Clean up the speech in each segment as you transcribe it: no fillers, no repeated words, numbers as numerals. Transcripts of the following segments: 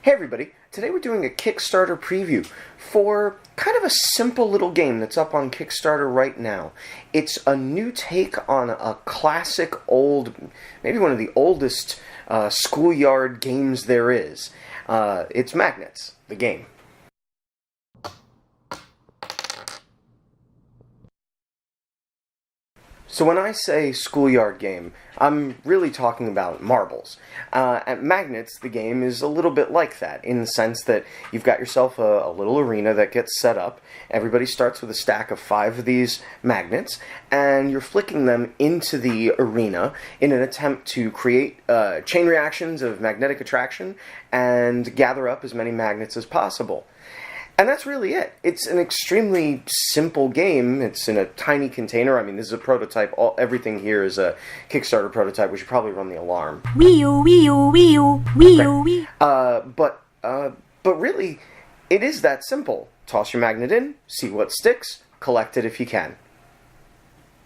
Hey everybody, today we're doing a Kickstarter preview for kind of a simple little game that's up on Kickstarter right now. It's a new take on a classic old, maybe one of the oldest schoolyard games there is. It's Magnets, the game. So when I say schoolyard game, I'm really talking about marbles. At Magnets, the game is a little bit like that, in the sense that you've got yourself a little arena that gets set up. Everybody starts with a stack of 5 of these magnets, and you're flicking them into the arena in an attempt to create chain reactions of magnetic attraction and gather up as many magnets as possible. And that's really it. It's an extremely simple game. It's in a tiny container. I mean, this is a prototype. Everything here is a Kickstarter prototype. We should probably run the alarm. Wee-oo, wee-oo, wee-oo, wee-oo, wee. But really, it is that simple. Toss your magnet in, see what sticks, collect it if you can.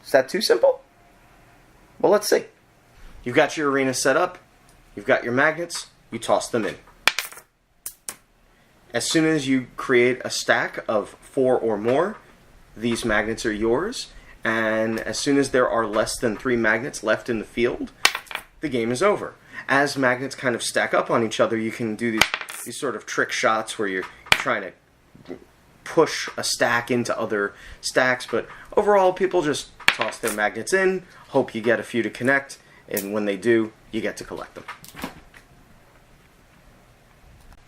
Is that too simple? Well, let's see. You've got your arena set up. You've got your magnets. You toss them in. As soon as you create a stack of 4 or more, these magnets are yours, and as soon as there are less than 3 magnets left in the field, the game is over. As magnets kind of stack up on each other, you can do these sort of trick shots where you're trying to push a stack into other stacks, but overall people just toss their magnets in, hope you get a few to connect, and when they do, you get to collect them.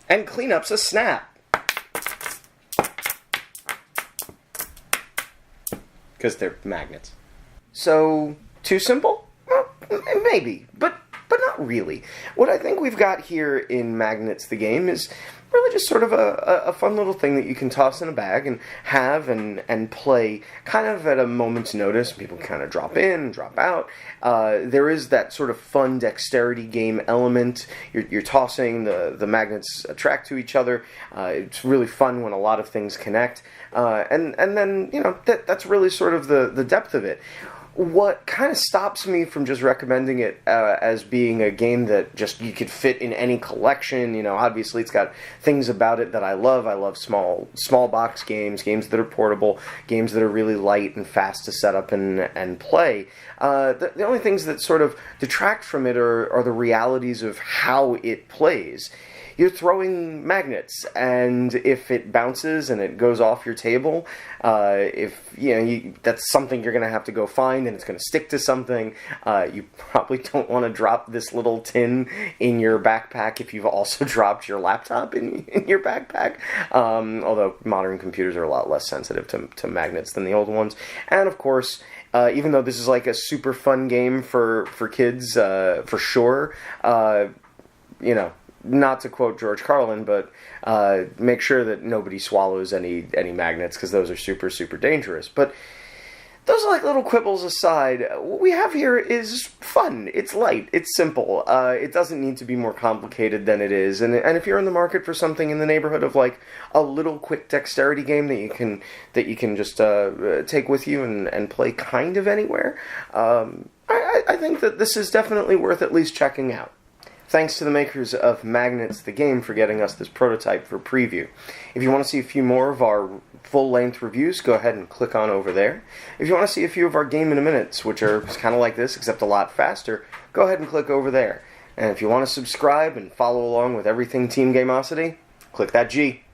And cleanup's a snap. Because they're magnets. So, too simple? Well, maybe, but not really. What I think we've got here in Magnets the game is really just sort of a fun little thing that you can toss in a bag and have and play kind of at a moment's notice. People kind of drop in, drop out. There is that sort of fun dexterity game element. You're tossing, the magnets attract to each other. It's really fun when a lot of things connect. And then, you know, that's really sort of the depth of it. What kind of stops me from just recommending it as being a game that just you could fit in any collection, you know, obviously it's got things about it that I love. I love small box games that are portable, games that are really light and fast to set up and play. The only things that sort of detract from it are the realities of how it plays. You're throwing magnets, and if it bounces and it goes off your table, that's something you're going to have to go find, and it's going to stick to something. You probably don't want to drop this little tin in your backpack if you've also dropped your laptop in your backpack. Although modern computers are a lot less sensitive to magnets than the old ones. And of course, even though this is like a super fun game for kids, for sure, not to quote George Carlin, but make sure that nobody swallows any magnets, because those are super, super dangerous. But those are like little quibbles aside. What we have here is fun. It's light. It's simple. It doesn't need to be more complicated than it is. And if you're in the market for something in the neighborhood of like a little quick dexterity game that you can just take with you and play kind of anywhere, I think that this is definitely worth at least checking out. Thanks to the makers of Magnets the game for getting us this prototype for preview. If you want to see a few more of our full-length reviews, go ahead and click on over there. If you want to see a few of our Game in a Minutes, which are kind of like this, except a lot faster, go ahead and click over there. And if you want to subscribe and follow along with everything Team Gameosity, click that G.